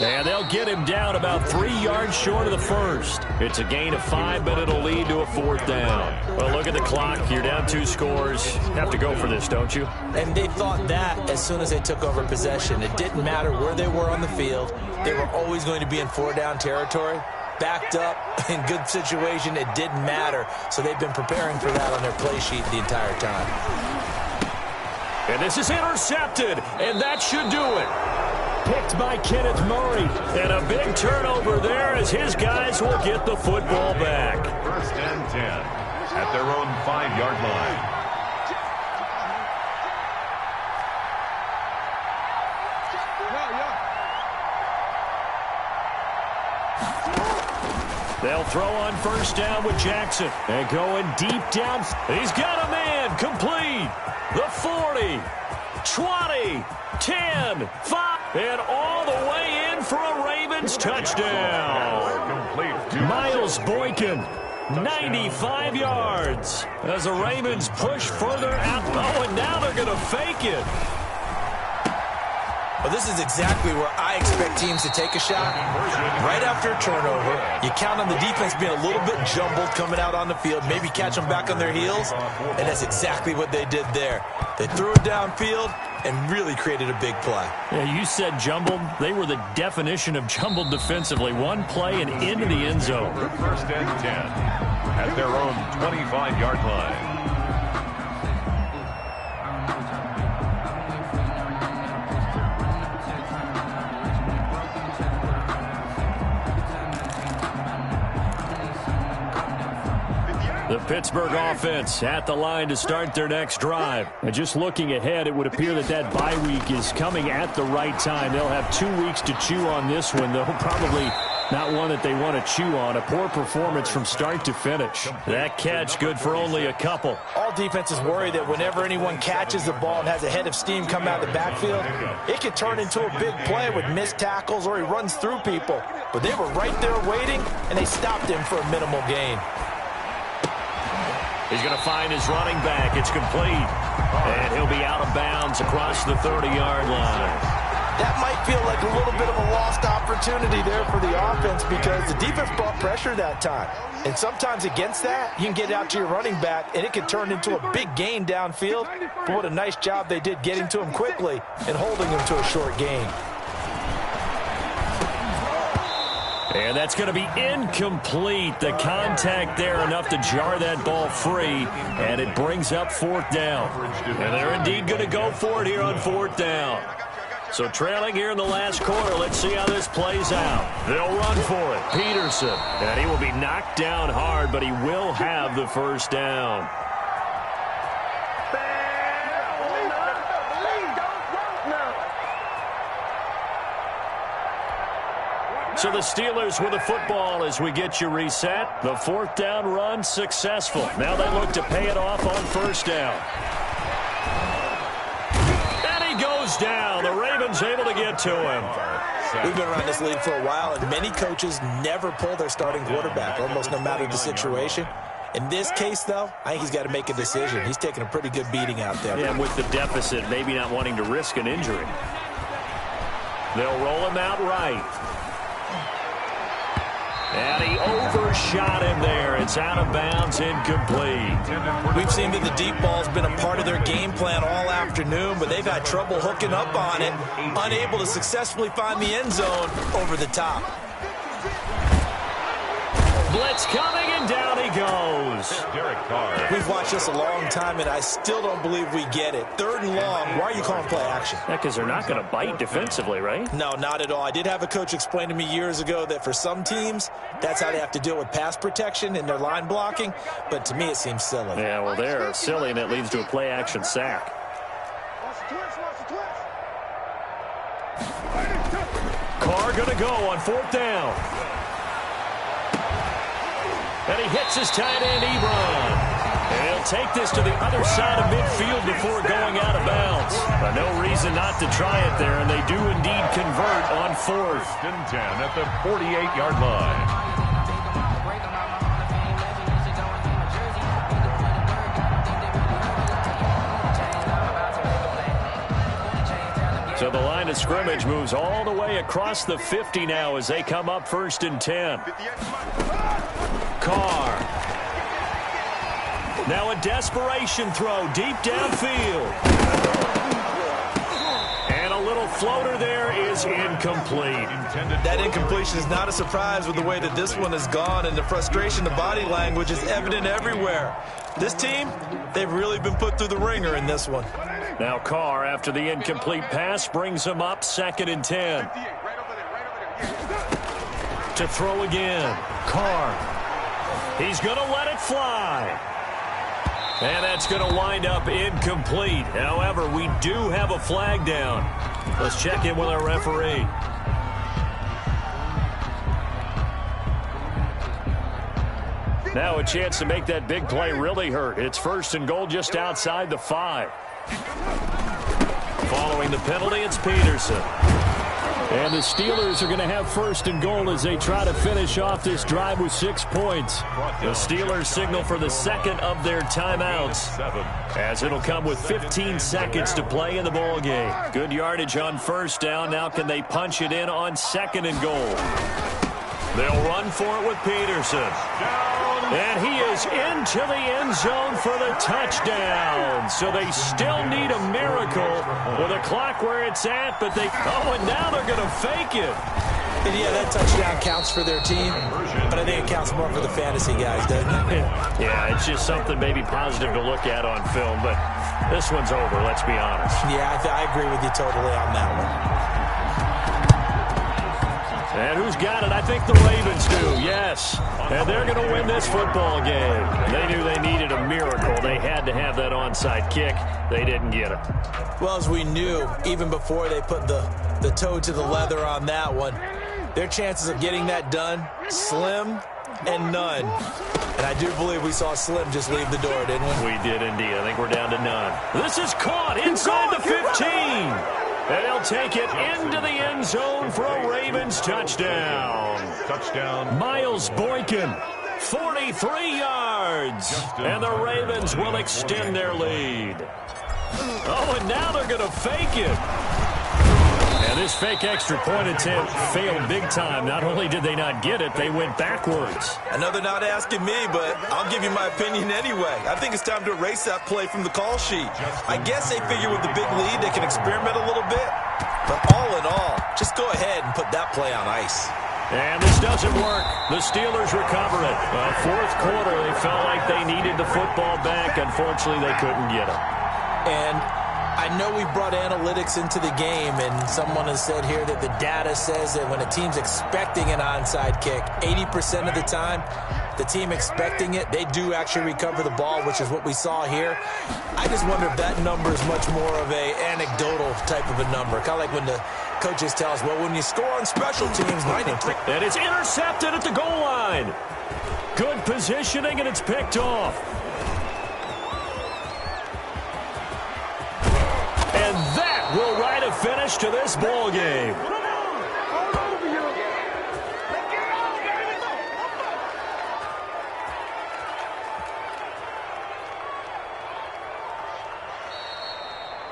And they'll get him down about 3 yards short of the first. It's a gain of 5, but it'll lead to a 4th down. Well, look at the clock. You're down 2 scores. Have to go for this, don't you? And they thought that as soon as they took over possession. It didn't matter where they were on the field. They were always going to be in 4-down territory. Backed up, in good situation, it didn't matter. So they've been preparing for that on their play sheet the entire time. And this is intercepted, and that should do it. Picked by Kenneth Murray. And a big turnover there as his guys will get the football back. 1st and 10 at their own 5-yard line. They'll throw on 1st down with Jackson. And going deep down. He's got a man. Complete. The 40. 20. 10. 5. And all the way in for a Ravens touchdown. Miles Boykin. 95 yards. As the Ravens push further out. Oh, and now they're going to fake it. Well, this is exactly where I expect teams to take a shot. Right after a turnover, you count on the defense being a little bit jumbled coming out on the field, maybe catch them back on their heels, and that's exactly what they did there. They threw it downfield and really created a big play. Yeah, you said jumbled. They were the definition of jumbled defensively. One play and into the end zone. 1st and 10 at their own 25-yard line. The Pittsburgh offense at the line to start their next drive. And just looking ahead, it would appear that bye week is coming at the right time. They'll have 2 weeks to chew on this one, though probably not one that they want to chew on. A poor performance from start to finish. That catch good for only a couple. All defenses worry that whenever anyone catches the ball and has a head of steam come out of the backfield, it could turn into a big play with missed tackles or he runs through people. But they were right there waiting, and they stopped him for a minimal gain. He's going to find his running back. It's complete. And he'll be out of bounds across the 30-yard line. That might feel like a little bit of a lost opportunity there for the offense because the defense brought pressure that time. And sometimes against that, you can get out to your running back, and it can turn into a big gain downfield. But what a nice job they did getting to him quickly and holding him to a short gain. And that's going to be incomplete. The contact there enough to jar that ball free. And it brings up 4th down. And they're indeed going to go for it here on 4th down. So trailing here in the last quarter, let's see how this plays out. They'll run for it. Peterson. And he will be knocked down hard, but he will have the 1st down. So the Steelers with the football as we get you reset. The 4th down run successful. Now they look to pay it off on 1st down. And he goes down. The Ravens able to get to him. We've been around this league for a while, and many coaches never pull their starting quarterback, almost no matter the situation. In this case, though, I think he's got to make a decision. He's taking a pretty good beating out there. Yeah, and with the deficit, maybe not wanting to risk an injury. They'll roll him out right. And he overshot him there. It's out of bounds, incomplete. We've seen that the deep ball's been a part of their game plan all afternoon, but they've had trouble hooking up on it, unable to successfully find the end zone over the top. Blitz coming, and down he goes. Derek Carr. We've watched this a long time, and I still don't believe we get it. 3rd and long, why are you calling play action? Yeah, because they're not going to bite defensively, right? No, not at all. I did have a coach explain to me years ago that for some teams, that's how they have to deal with pass protection and their line blocking, but to me it seems silly. Yeah, well, they're silly, and it leads to a play action sack. Carr going to go on 4th down. And he hits his tight end, Ebron. And he'll take this to the other side of midfield before going out of bounds. But no reason not to try it there, and they do indeed convert on 4th and 10 at the 48-yard line. So the line of scrimmage moves all the way across the 50 now as they come up 1st and 10. Carr. Now a desperation throw deep downfield. And a little floater there is incomplete. That incompletion is not a surprise with the way that this one has gone, and the frustration, the body language is evident everywhere. This team, they've really been put through the ringer in this one. Now Carr, after the incomplete pass, brings him up 2nd and 10. To throw again. Carr. He's going to let it fly. And that's going to wind up incomplete. However, we do have a flag down. Let's check in with our referee. Now a chance to make that big play really hurt. It's 1st and goal just outside the 5. Following the penalty, it's Peterson. And the Steelers are going to have 1st and goal as they try to finish off this drive with 6 points. The Steelers signal for the 2nd of their timeouts, as it'll come with 15 seconds to play in the ball game. Good yardage on 1st down. Now can they punch it in on 2nd and goal? They'll run for it with Peterson. And he is into the end zone for the touchdown. So they still need a miracle with a clock where it's at, but they... Oh, and now they're going to fake it. And yeah, that touchdown counts for their team, but I think it counts more for the fantasy guys, doesn't it? Yeah, it's just something maybe positive to look at on film, but this one's over, let's be honest. Yeah, I agree with you totally on that one. And who's got it? I think the Ravens do, yes. And they're going to win this football game. They knew they needed a miracle. They had to have that onside kick. They didn't get it. Well, as we knew, even before they put the toe to the leather on that one, their chances of getting that done, slim and none. And I do believe we saw Slim just leave the door, didn't we? We did indeed. I think we're down to none. This is caught inside the 15. And they'll take it into the end zone for a Ravens touchdown. Touchdown. Miles Boykin, 43 yards. And the Ravens will extend their lead. Oh, and now they're going to fake it. And this fake extra point attempt failed big time. Not only did they not get it, they went backwards. I know they're not asking me, but I'll give you my opinion anyway. I think it's time to erase that play from the call sheet. I guess they figure with the big lead they can experiment a little bit. But all in all, just go ahead and put that play on ice. And this doesn't work. The Steelers recover it. Fourth quarter, they felt like they needed the football back. Unfortunately, they couldn't get it. And I know we brought analytics into the game, and someone has said here that the data says that when a team's expecting an onside kick, 80% of the time, the team expecting it, they do actually recover the ball, which is what we saw here. I just wonder if that number is much more of a anecdotal type of a number, kind of like when the coaches tell us, well, when you score on special teams, 93. And it's intercepted at the goal line. Good positioning, and it's picked off. And that will write a finish to this ball game.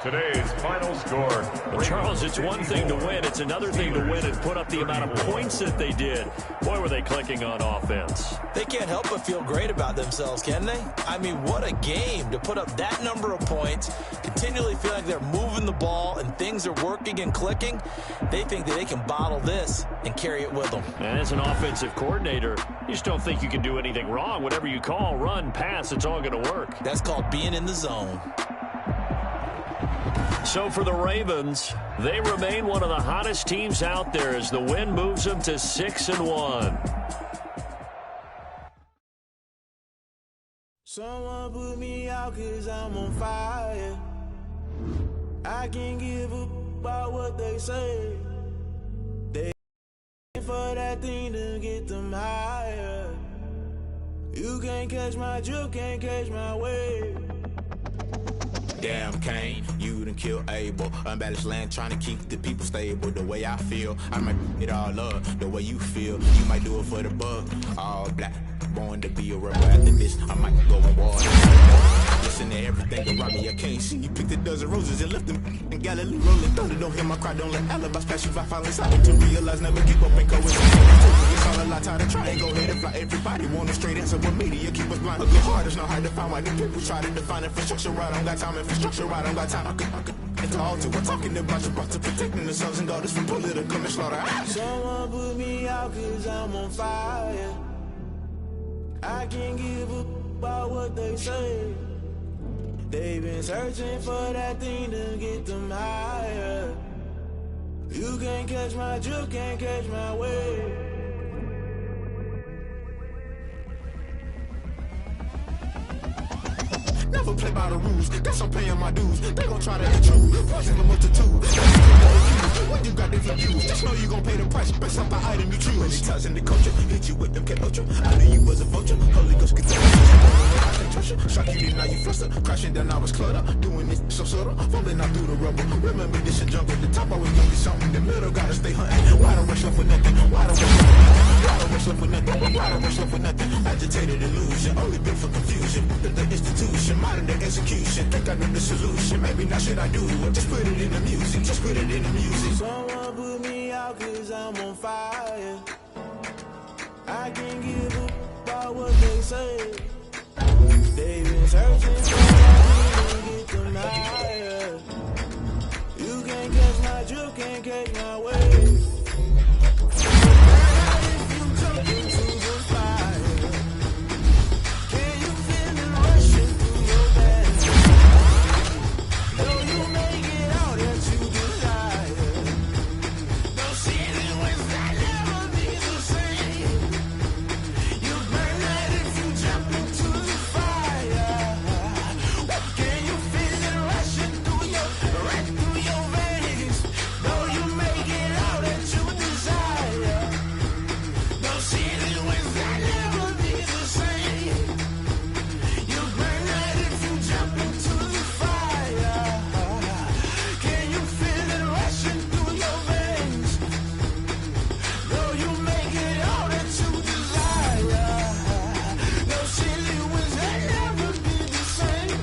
Today's final score. Well, Charles, it's one thing to win. It's another thing to win and put up the amount of points that they did. Boy, were they clicking on offense. They can't help but feel great about themselves, can they? I mean, what a game to put up that number of points, continually feel like they're moving the ball and things are working and clicking. They think that they can bottle this and carry it with them. And as an offensive coordinator, you just don't think you can do anything wrong. Whatever you call, run, pass, it's all going to work. That's called being in the zone. So for the Ravens, they remain one of the hottest teams out there as the win moves them to 6-1. Someone put me out 'cause I'm on fire. I can't give up about what they say. They for that thing to get them higher. You can't catch my drift, can't catch my wave. Damn, Kane, you done killed Abel. Unbalanced land, trying to keep the people stable. The way I feel, I might it all up. The way you feel, you might do it for the buck. All black, born to be a rebel. After this, I might go and war. Listen to everything around me, I can't see. You picked a dozen roses and left them in Galilee rolling. Thought it don't hear my cry, don't let alibis pass you. I finally started to realize, never keep up and go. It's all a lot, time to try and go ahead and fly. Everybody want a straight answer, but media keep us blind. A good heart is not hard to find. Why the people try to define infrastructure right? I don't got time, infrastructure right, I don't got time. I could it's all to we're talking about you, about to protecting the sons and daughters from political and slaughter. Someone put me out cause I'm on fire. I can't give a about what they say. They've been searching for that thing to get them higher. You can't catch my drift, can't catch my wave. Never play by the rules, guess I'm paying my dues. They gon' try to intrude, poison the multitude. When you got different views, just know you gon' pay the price based off the item you choose. When it ties in the culture, hit you with them cat ultra. I knew you was a vulture, Holy Ghost get I can't trust you, shock you, then now you fluster. Crashing down, I was cluttered, doing this so subtle, falling out through the rubble. Remember this a jungle, the top always gonna be something. The middle gotta stay hunting. Why don't rush left with nothing? Why don't rush left with nothing? Why don't rush left with nothing? Why don't rush left with nothing? Agitated illusion, only built for confusion. The institution, modern day execution. Think I know the solution. Maybe now should I do it? Just put it in the music. Just put it in the music. Someone put me out cause I'm on fire. I can't give a about what they say. They've been searching for that to get them higher. You can't catch my drift, can't catch my wave. If you jump into the fire, can you feel it rushing through your veins? Though you make it out that you desire, those ceiling winds that never be the same. You burn that if you jump into the fire. Can you feel it rushing through your, right through your veins? Though you make it out that you desire, those ceiling winds that never be the same. You burn that if you jump into the fire. Can you feel it rushing through your veins? Though you make it out that you desire, those silly winds that never be the same.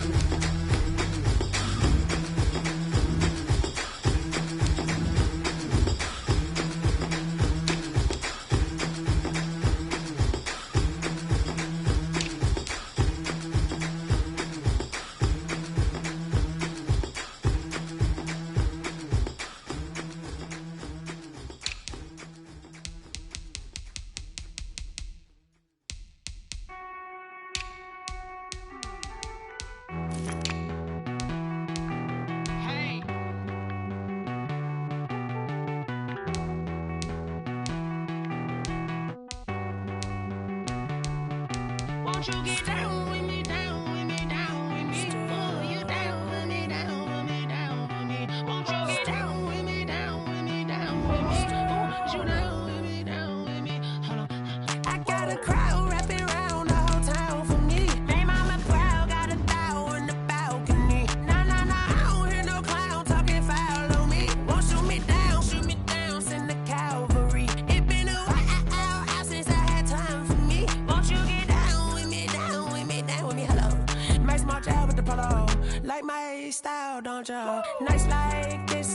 Hey. Won't you get down with me, down with me, down with me? Oh, you down with me, down with me, down with me. Won't you get down with me, down with me, down with me? Oh, you down with me, down with me? Hold on. I got a crowd wrapping around the whole town for me. They mama proud, got a thou in the balcony. Nah, nah, nah, I don't hear no clown talking foul on me. Won't shoot me down, send the cavalry. It been a while since I had time for me. Won't you get down with me, down with me, down with me? Hello. Max March out with the polo. Like my style, don't you? Nights like this,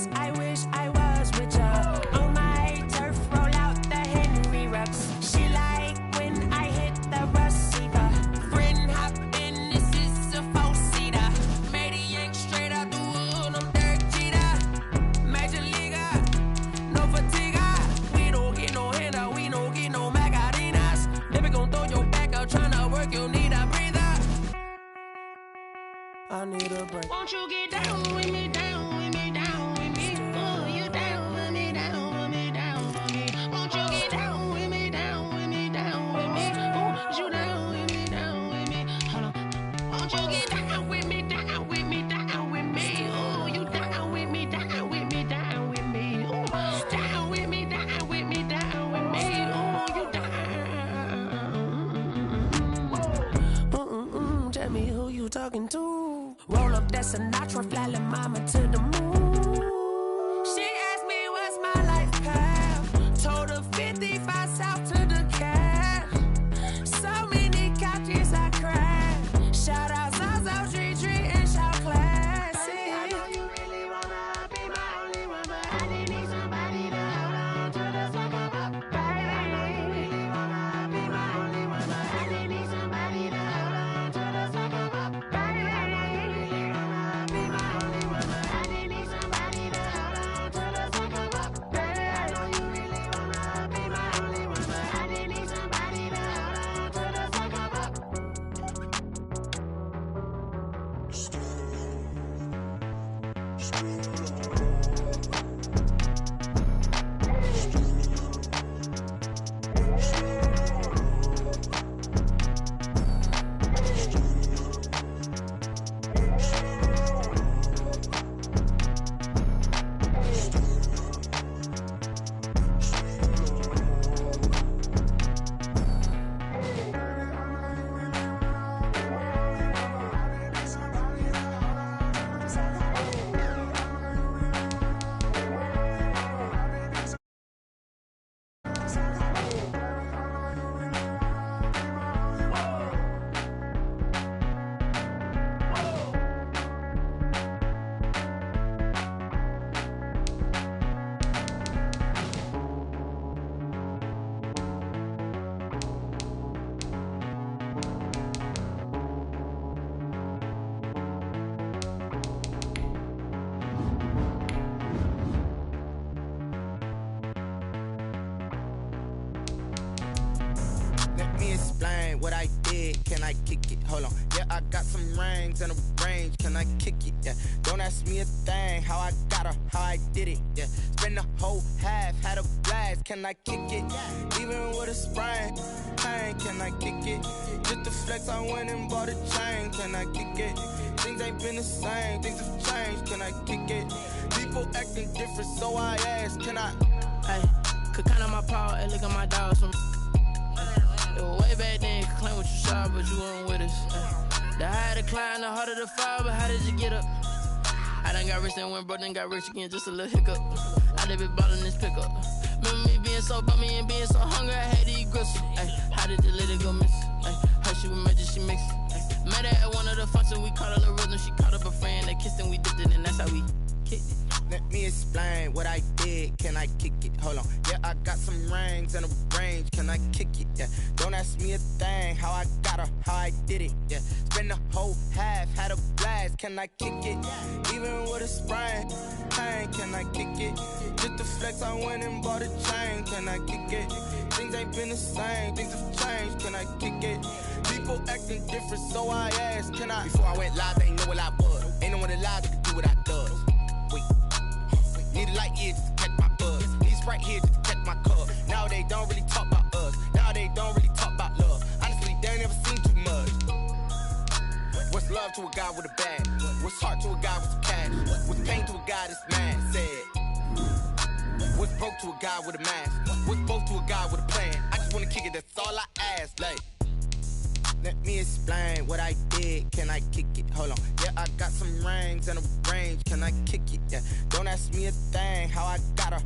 Sinatra, flying mama to the moon. She asked me what's my life path. Told her 55 south to the cab. So many couches I cried. Shout out Zazo, Tree Tree, and shout classic. I know you really wanna be my only one, but I didn't need somebody to hold on to the sucker up. Baby, I know you really wanna be my only one, but I didn't need somebody to hold on to the sucker up. Baby, I know you really wanna be my only one, but I didn't need somebody to hold on to the sucker up. Baby, I know you really wanna be my only one, but I didn't need somebody to hold on to the sucker up. Let me explain what I did. Can I kick it? Hold on. Yeah, I got some rings and a range. Can I kick it? Yeah. Don't ask me a thing. How I got her, how I did it. Yeah. Spend the whole half, had a blast. Can I kick it? Even with a sprain. Pain, can I kick it? Just to flex, I went and bought a chain. Can I kick it? Things ain't been the same. Things have changed. Can I kick it? People acting different, so I asked. Can I? Hey, could count on my power, and look at my dogs from. It was way back then, could claim what you saw, but you weren't with us. The higher the climb, the harder the fall, but how did you get up? I done got rich and went broke, then got rich again, just a little hiccup. I done been ballin' this pickup. Remember me being so bummy and being so hungry, I had to eat gristle. Ay, how did the lady go miss? Ay, her she was magic, she mixed. Met her at one of the functions, we caught a little rhythm, she caught up a friend, they kissed and we dipped it, and that's how we kicked it. Let me explain what I did. Can I kick it? Hold on. Yeah, I got some rings and a range. Can I kick it? Yeah. Don't ask me a thing. How I got her, how I did it. Yeah. Spend the whole half, had a blast. Can I kick it? Even with a sprain. Pain, can I kick it? Just to flex, I went and bought a chain. Can I kick it? Things ain't been the same. Things have changed. Can I kick it? People acting different, so I asked. Can I? Before I went live, they ain't know what I was. Ain't no one alive that could do what I does. Need a light year just to catch my buzz. Need Sprite here just to catch my cup. Now they don't really talk about us. Now they don't really talk about love. Honestly, they ain't never seen too much. What's love to a guy with a bag? What's heart to a guy with some cash? What's pain to a guy that's mad? Said. What's broke to a guy with a mask? What's both to a guy with a plan? I just wanna kick it, that's all I ask. Like, let me explain what I did. Can I kick it? Hold on. Yeah, I got some rings and a range. Can I kick it? Yeah. Don't ask me a thing. How I got her.